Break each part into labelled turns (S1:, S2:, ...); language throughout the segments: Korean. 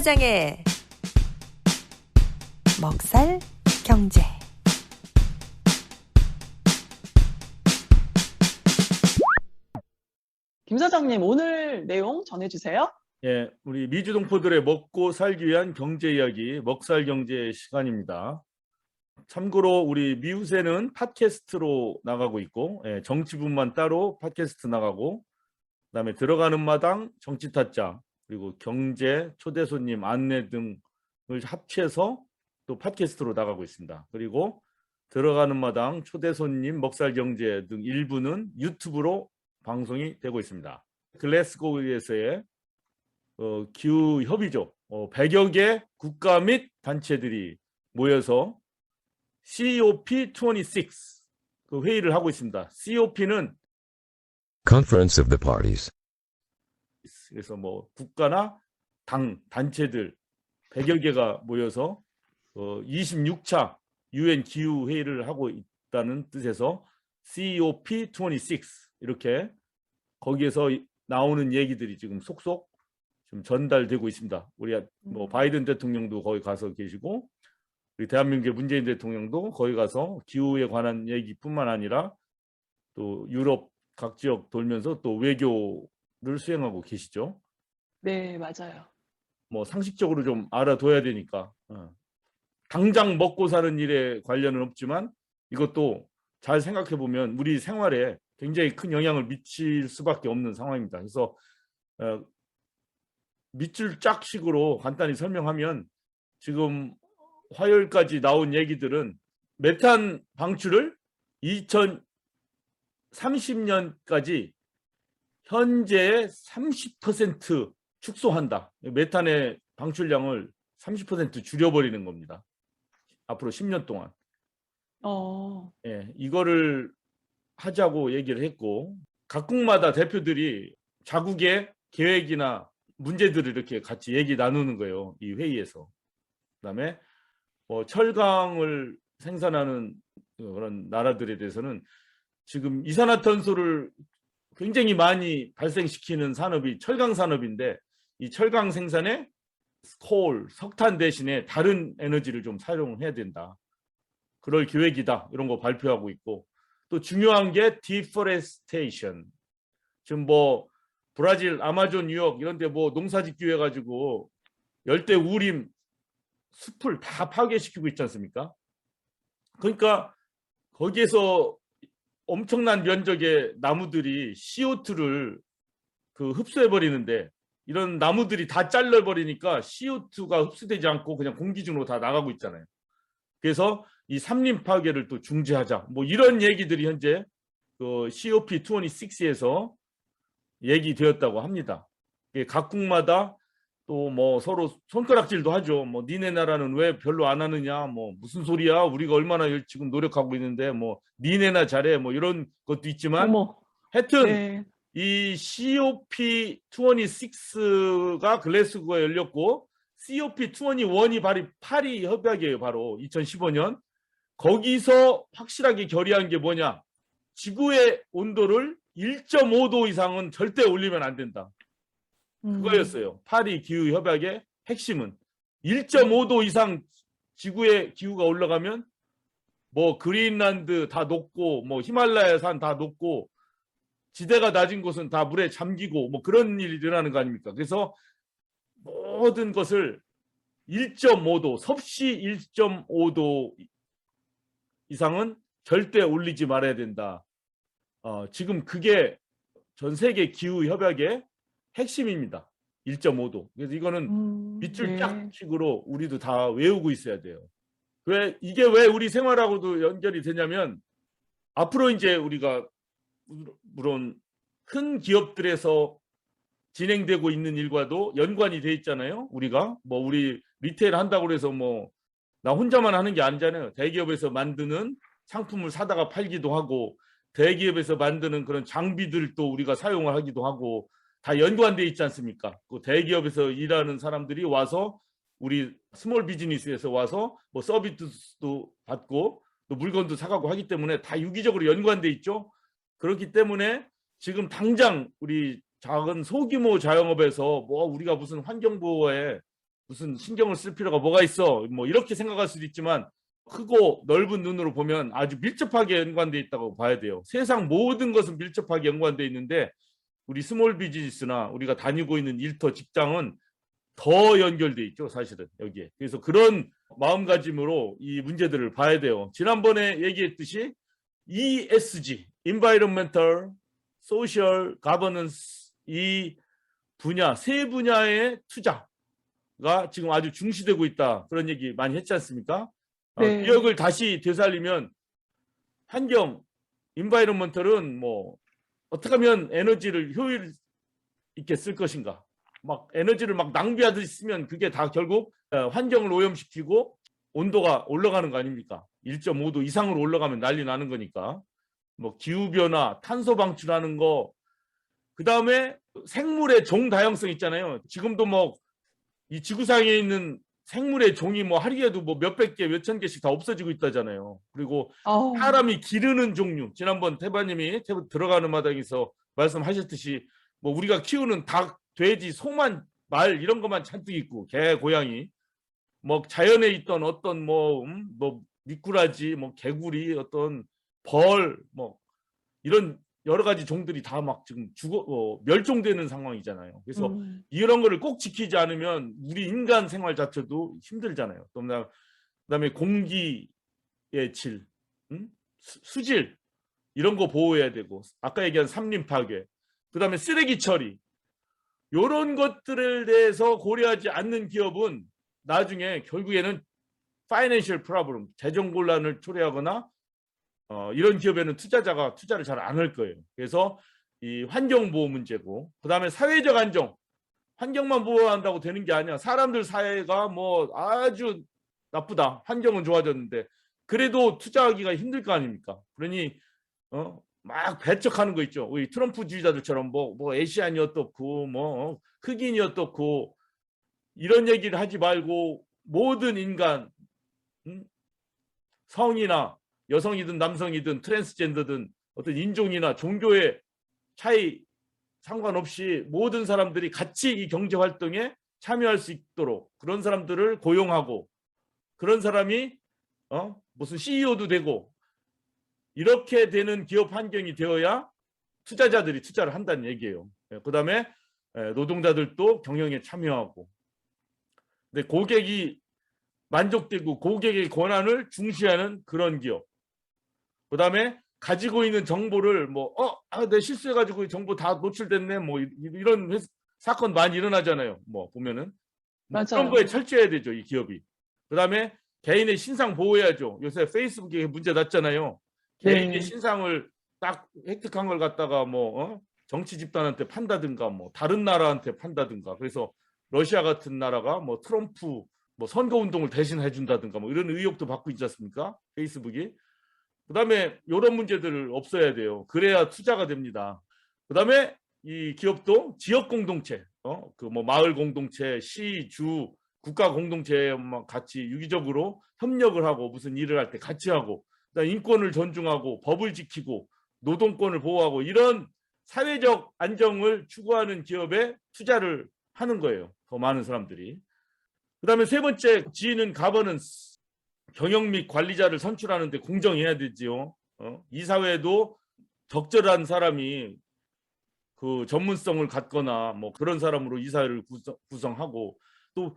S1: 사장의 먹살 경제.
S2: 김 사장님, 오늘 내용 전해주세요.
S3: 예, 우리 미주동포들의 먹고 살기 위한 경제 이야기, 먹살 경제 시간입니다. 참고로 우리 미우새는 팟캐스트로 나가고 있고, 정치분만 따로 팟캐스트 나가고, 그다음에 들어가는 마당, 정치 타짜, 그리고 경제, 초대 손님, 안내 등을 합쳐서 또 팟캐스트로 나가고 있습니다. 그리고 들어가는 마당, 초대 손님, 먹살 경제 등 일부는 유튜브로 방송이 되고 있습니다. 글래스고에서의 기후 협의죠. 100여 개 국가 및 단체들이 모여서 COP26 그 회의를 하고 있습니다. COP는
S4: Conference of the Parties.
S3: 그래서 뭐 국가나 단체들 100여 개가 모여서 26차 UN 기후 회의를 하고 있다는 뜻에서 COP26 이렇게 거기에서 나오는 얘기들이 지금 속속 좀 전달되고 있습니다. 우리 뭐 바이든 대통령도 거기 가서 계시고 우리 대한민국의 문재인 대통령도 거기 가서 기후에 관한 얘기뿐만 아니라 또 유럽 각 지역 돌면서 또 외교를 수행하고 계시죠.
S2: 네, 맞아요.
S3: 뭐 상식적으로 좀 알아둬야 되니까 당장 먹고 사는 일에 관련은 없지만 이것도 잘 생각해 보면 우리 생활에 굉장히 큰 영향을 미칠 수밖에 없는 상황입니다. 그래서 밑줄 짝식으로 간단히 설명하면 지금 화요일까지 나온 얘기들은 메탄 방출을 2030년까지 현재의 30% 축소한다. 메탄의 방출량을 30% 줄여버리는 겁니다. 앞으로 10년 동안. 이거를 하자고 얘기를 했고 각국마다 대표들이 자국의 계획이나 문제들을 이렇게 같이 얘기 나누는 거예요. 이 회의에서. 그다음에 철강을 생산하는 그런 나라들에 대해서는 지금 이산화탄소를 굉장히 많이 발생시키는 산업이 철강 산업인데 이 철강 생산에 석탄 대신에 다른 에너지를 좀 사용해야 된다. 그럴 계획이다. 이런 거 발표하고 있고 또 중요한 게 deforestation. 지금 뭐 브라질, 아마존, 뉴욕 이런 데 뭐 농사짓기 위해 가지고 열대 우림 숲을 다 파괴시키고 있지 않습니까? 그러니까 거기에서 엄청난 면적의 나무들이 CO2를 흡수해 버리는데 이런 나무들이 다 잘려 버리니까 CO2가 흡수되지 않고 그냥 공기 중으로 다 나가고 있잖아요. 그래서 이 산림 파괴를 또 중지하자. 뭐 이런 얘기들이 현재 COP26에서 얘기되었다고 합니다. 각국마다 또 뭐 서로 손가락질도 하죠. 뭐 니네 나라는 왜 별로 안 하느냐, 뭐 무슨 소리야, 우리가 얼마나 지금 노력하고 있는데 뭐 니네나 잘해, 뭐 이런 것도 있지만 하여튼 네. 이 COP26가 글래스고에 열렸고 COP21이 파리 협약이에요. 바로 2015년 거기서 확실하게 결의한 게 뭐냐, 지구의 온도를 1.5도 이상은 절대 올리면 안 된다. 그거였어요. 파리 기후 협약의 핵심은 1.5도 이상 지구의 기후가 올라가면 뭐 그린란드 다 녹고 뭐 히말라야 산 다 녹고 지대가 낮은 곳은 다 물에 잠기고 뭐 그런 일이 일어나는 거 아닙니까? 그래서 모든 것을 1.5도 섭씨 1.5도 이상은 절대 올리지 말아야 된다. 지금 그게 전 세계 기후 협약의 핵심입니다. 1.5도. 그래서 이거는 밑줄 짝식으로 우리도 다 외우고 있어야 돼요. 이게 왜 우리 생활하고도 연결이 되냐면 앞으로 이제 우리가 물론 큰 기업들에서 진행되고 있는 일과도 연관이 돼 있잖아요. 우리가 뭐 우리 리테일 한다고 해서 뭐 나 혼자만 하는 게 아니잖아요. 대기업에서 만드는 상품을 사다가 팔기도 하고 대기업에서 만드는 그런 장비들도 우리가 사용을 하기도 하고 다 연관돼 있지 않습니까? 그 대기업에서 일하는 사람들이 와서 우리 스몰 비즈니스에서 와서 뭐 서비스도 받고 또 물건도 사가고 하기 때문에 다 유기적으로 연관돼 있죠. 그렇기 때문에 지금 당장 우리 작은 소규모 자영업에서 뭐 우리가 무슨 환경보호에 무슨 신경을 쓸 필요가 뭐가 있어? 뭐 이렇게 생각할 수도 있지만 크고 넓은 눈으로 보면 아주 밀접하게 연관되어 있다고 봐야 돼요. 세상 모든 것은 밀접하게 연관되어 있는데 우리 스몰 비즈니스나 우리가 다니고 있는 일터 직장은 더 연결돼 있죠, 사실은 여기에. 그래서 그런 마음가짐으로 이 문제들을 봐야 돼요. 지난번에 얘기했듯이 ESG, Environmental, Social, Governance 이 분야, 세 분야의 투자가 지금 아주 중시되고 있다. 그런 얘기 많이 했지 않습니까?
S2: 네.
S3: 기억을 다시 되살리면 환경, Environmental은 뭐 어떻게 하면 에너지를 효율 있게 쓸 것인가? 막 에너지를 막 낭비하듯이 쓰면 그게 다 결국 환경을 오염시키고 온도가 올라가는 거 아닙니까? 1.5도 이상으로 올라가면 난리 나는 거니까. 뭐 기후변화, 탄소 방출하는 거, 그 다음에 생물의 종 다양성 있잖아요. 지금도 뭐 이 지구상에 있는 생물의 종이 뭐 하루에도 뭐 몇백 개, 몇천 개씩 다 없어지고 있다잖아요. 그리고 사람이 기르는 종류, 지난번 태바님이 들어가는 마당에서 말씀하셨듯이 뭐 우리가 키우는 닭, 돼지, 소만, 말 이런 것만 잔뜩 있고 개, 고양이, 뭐 자연에 있던 어떤 뭐 미꾸라지, 뭐 개구리, 어떤 벌, 뭐 이런 여러 가지 종들이 다 막 지금 멸종되는 상황이잖아요. 그래서 이런 거를 꼭 지키지 않으면 우리 인간 생활 자체도 힘들잖아요. 또 그다음에 공기의 질, 수질 이런 거 보호해야 되고 아까 얘기한 산림 파괴, 그다음에 쓰레기 처리 이런 것들에 대해서 고려하지 않는 기업은 나중에 결국에는 파이낸셜 프로블럼, 재정 곤란을 초래하거나 이런 기업에는 투자자가 투자를 잘 안 할 거예요. 그래서 이 환경보호 문제고, 그 다음에 사회적 안정, 환경만 보호한다고 되는 게 아니야. 사람들 사회가 뭐 아주 나쁘다, 환경은 좋아졌는데 그래도 투자하기가 힘들 거 아닙니까? 그러니 막 배척하는 거 있죠. 우리 트럼프 주의자들처럼 뭐 아시안이 어떻고 뭐 흑인이 어떻고 이런 얘기를 하지 말고 모든 인간, 성이나 여성이든 남성이든 트랜스젠더든 어떤 인종이나 종교의 차이 상관없이 모든 사람들이 같이 이 경제 활동에 참여할 수 있도록 그런 사람들을 고용하고 그런 사람이 무슨 CEO도 되고 이렇게 되는 기업 환경이 되어야 투자자들이 투자를 한다는 얘기예요. 그 다음에 노동자들도 경영에 참여하고, 근데 고객이 만족되고 고객의 권한을 중시하는 그런 기업. 그 다음에 가지고 있는 정보를 내 실수해가지고 정보 다 노출됐네 뭐 이런 사건 많이 일어나잖아요. 뭐 보면은
S2: 맞아요.
S3: 그런 거에 철저해야 되죠, 이 기업이. 그 다음에 개인의 신상 보호해야죠. 요새 페이스북에 문제 났잖아요. 개인의 신상을 딱 획득한 걸 갖다가 정치 집단한테 판다든가 뭐 다른 나라한테 판다든가, 그래서 러시아 같은 나라가 뭐 트럼프 선거 운동을 대신 해준다든가 뭐 이런 의혹도 받고 있지 않습니까? 페이스북이. 그다음에 이런 문제들을 없어야 돼요. 그래야 투자가 됩니다. 그다음에 이 기업도 지역 공동체, 마을 공동체, 시, 주, 국가 공동체 같이 유기적으로 협력을 하고 무슨 일을 할 때 같이 하고, 그다음에 인권을 존중하고 법을 지키고 노동권을 보호하고 이런 사회적 안정을 추구하는 기업에 투자를 하는 거예요. 더 많은 사람들이. 그다음에 세 번째 G는 가버넌스. 경영 및 관리자를 선출하는데 공정해야 되지요. 이 사회에도 적절한 사람이 그 전문성을 갖거나 뭐 그런 사람으로 이 사회를 구성하고, 또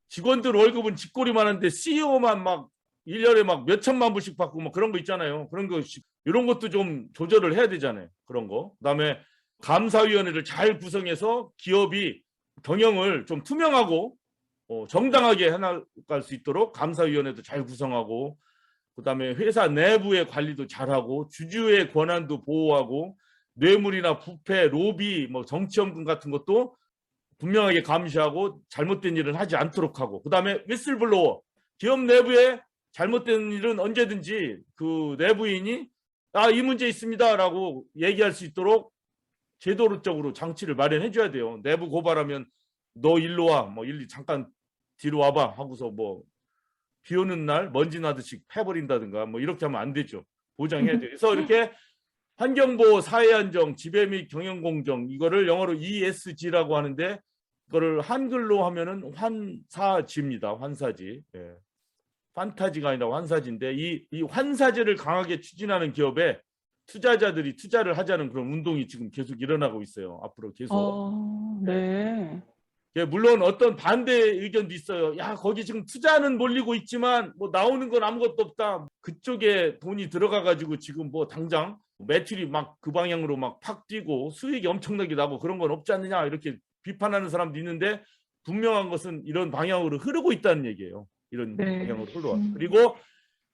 S3: 직원들 월급은 쥐꼬리만 한데 CEO만 막 1년에 막 몇천만 불씩 받고 뭐 그런 거 있잖아요. 그런 거 이런 것도 좀 조절을 해야 되잖아요. 그런 거. 그다음에 감사위원회를 잘 구성해서 기업이 경영을 좀 투명하고 정당하게 해나갈 수 있도록 감사위원회도 잘 구성하고, 그다음에 회사 내부의 관리도 잘하고 주주의 권한도 보호하고 뇌물이나 부패, 로비, 정치연금 같은 것도 분명하게 감시하고 잘못된 일은 하지 않도록 하고, 그다음에 위슬블로워, 기업 내부에 잘못된 일은 언제든지 그 내부인이 이 문제 있습니다라고 얘기할 수 있도록 제도적으로 장치를 마련해 줘야 돼요. 내부 고발하면 너 일로 와, 일리 잠깐 뒤로 와봐 하고서 비 오는 날 먼지 나듯이 패버린다든가 이렇게 하면 안 되죠. 보장해야 돼요. 그래서 이렇게 환경보호, 사회안정, 지배 및 경영공정, 이거를 영어로 ESG라고 하는데 그거를 한글로 하면은 환사지입니다. 환사지. 예. 판타지가 아니라 환사지인데 이 환사지를 강하게 추진하는 기업에 투자자들이 투자를 하자는 그런 운동이 지금 계속 일어나고 있어요. 앞으로 계속.
S2: 네.
S3: 예, 물론 어떤 반대 의견도 있어요. 야, 거기 지금 투자는 몰리고 있지만 뭐 나오는 건 아무것도 없다. 그쪽에 돈이 들어가 가지고 지금 뭐 당장 매출이 막 그 방향으로 막 팍 뛰고 수익이 엄청나게 나고 그런 건 없지 않느냐 이렇게 비판하는 사람도 있는데 분명한 것은 이런 방향으로 흐르고 있다는 얘기예요. 이런
S2: 네.
S3: 방향으로 흘러와. 그리고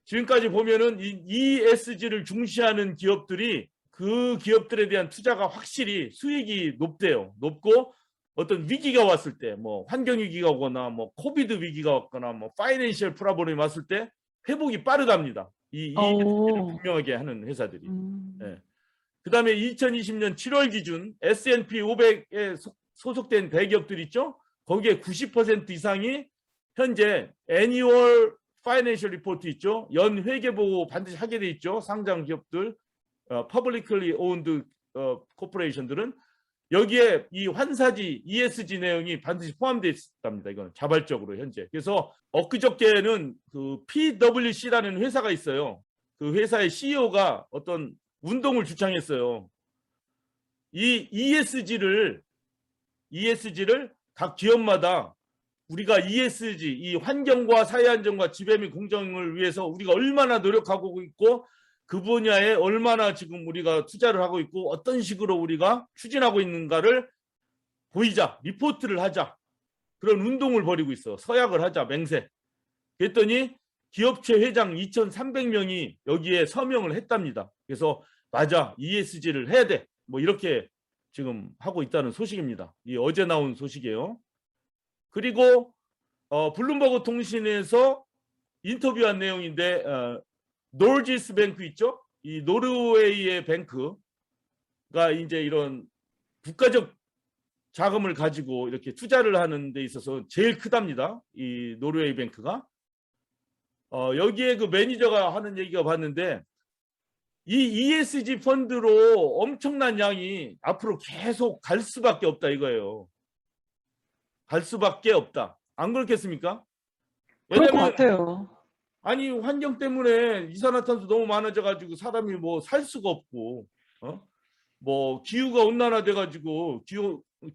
S3: 지금까지 보면은 이 ESG를 중시하는 기업들이 그 기업들에 대한 투자가 확실히 수익이 높대요. 높고 어떤 위기가 왔을 때, 뭐 환경 위기가 오거나, 뭐 코비드 위기가 왔거나, 뭐 파이낸셜 프라블럼이 왔을 때 회복이 빠르답니다. 이 ESG를 분명하게 하는 회사들이. 예. 그다음에 2020년 7월 기준 S&P 500에 소속된 대기업들 있죠? 거기에 90% 이상이 현재 애니얼 파이낸셜 리포트 있죠? 연 회계 보고 반드시 하게 돼 있죠? 상장 기업들, 퍼블리클리 오운드 코퍼레이션들은 여기에 이 환사지 ESG 내용이 반드시 포함되어 있답니다. 이건 자발적으로 현재. 그래서 엊그저께는 그 PwC라는 회사가 있어요. 그 회사의 CEO가 어떤 운동을 주창했어요. 이 ESG를 각 기업마다 우리가 ESG, 이 환경과 사회 안정과 지배 및 공정을 위해서 우리가 얼마나 노력하고 있고 그 분야에 얼마나 지금 우리가 투자를 하고 있고 어떤 식으로 우리가 추진하고 있는가를 보이자, 리포트를 하자. 그런 운동을 벌이고 있어. 서약을 하자, 맹세. 그랬더니 기업체 회장 2,300명이 여기에 서명을 했답니다. 그래서 맞아, ESG를 해야 돼. 뭐 이렇게 지금 하고 있다는 소식입니다. 이 어제 나온 소식이에요. 그리고 블룸버그 통신에서 인터뷰한 내용인데 노르지스 뱅크 있죠? 이 노르웨이의 뱅크가 이제 이런 국가적 자금을 가지고 이렇게 투자를 하는 데 있어서 제일 크답니다. 이 노르웨이 뱅크가. 여기에 그 매니저가 하는 얘기가 봤는데 이 ESG 펀드로 엄청난 양이 앞으로 계속 갈 수밖에 없다 이거예요. 갈 수밖에 없다. 안 그렇겠습니까?
S2: 그럴 것 같아요.
S3: 아니 환경 때문에 이산화탄소 너무 많아져가지고 사람이 뭐 살 수가 없고, 뭐 기후가 온난화돼가지고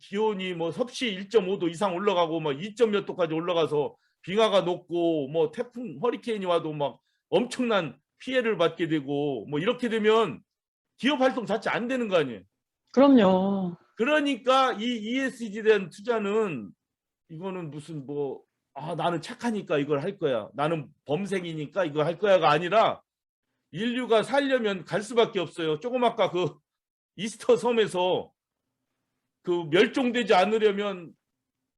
S3: 기온이 뭐 섭씨 1.5도 이상 올라가고 막 2점 몇 도까지 올라가서 빙하가 녹고 뭐 태풍 허리케인이 와도 막 엄청난 피해를 받게 되고 뭐 이렇게 되면 기업 활동 자체 안 되는 거 아니에요.
S2: 그럼요.
S3: 그러니까 이 ESG에 대한 투자는 이거는 무슨 뭐 나는 착하니까 이걸 할 거야. 나는 범생이니까 이걸 할 거야가 아니라 인류가 살려면 갈 수밖에 없어요. 조금 아까 그 이스터 섬에서 그 멸종되지 않으려면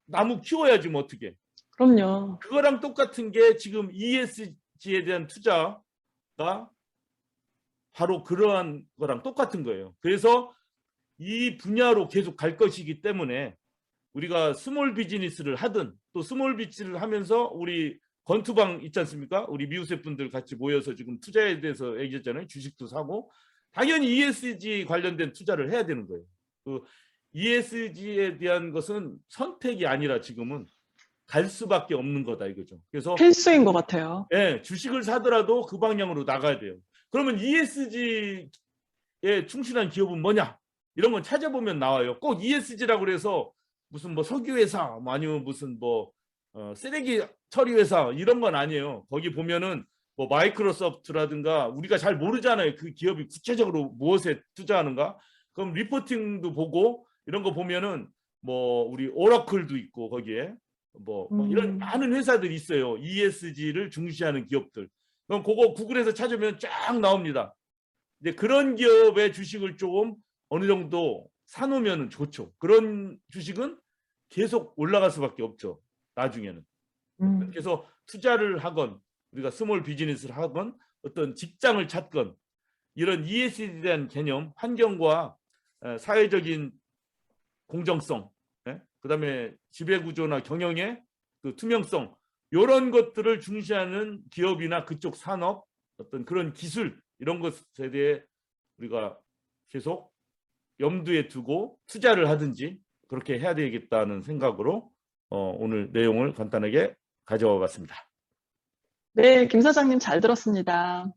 S3: 나무 키워야지 뭐 어떻게.
S2: 그럼요.
S3: 그거랑 똑같은 게 지금 ESG에 대한 투자가 바로 그러한 거랑 똑같은 거예요. 그래서 이 분야로 계속 갈 것이기 때문에 우리가 스몰 비즈니스를 하든 또 스몰 비즈니스를 하면서 우리 건투방 있지 않습니까? 우리 미우새 분들 같이 모여서 지금 투자에 대해서 얘기했잖아요. 주식도 사고 당연히 ESG 관련된 투자를 해야 되는 거예요. 그 ESG에 대한 것은 선택이 아니라 지금은 갈 수밖에 없는 거다 이거죠. 그래서
S2: 필수인 것 같아요.
S3: 네, 주식을 사더라도 그 방향으로 나가야 돼요. 그러면 ESG에 충실한 기업은 뭐냐? 이런 건 찾아보면 나와요. 꼭 ESG라고 그래서 무슨 뭐 석유 회사 아니면 무슨 뭐 쓰레기 처리 회사 이런 건 아니에요. 거기 보면은 뭐 마이크로소프트라든가 우리가 잘 모르잖아요. 그 기업이 구체적으로 무엇에 투자하는가? 그럼 리포팅도 보고 이런 거 보면은 뭐 우리 오라클도 있고 거기에 뭐 이런 많은 회사들이 있어요. ESG를 중시하는 기업들. 그럼 그거 구글에서 찾으면 쫙 나옵니다. 근데 그런 기업의 주식을 조금 어느 정도 사놓으면 좋죠. 그런 주식은 계속 올라갈 수밖에 없죠. 나중에는. 그래서 투자를 하건 우리가 스몰 비즈니스를 하건 어떤 직장을 찾건 이런 ESG에 대한 개념, 환경과 사회적인 공정성, 그다음에 지배구조나 경영의 그 투명성 이런 것들을 중시하는 기업이나 그쪽 산업 어떤 그런 기술 이런 것에 대해 우리가 계속 염두에 두고 투자를 하든지 그렇게 해야 되겠다는 생각으로 오늘 내용을 간단하게 가져와 봤습니다.
S2: 네, 김 사장님 잘 들었습니다.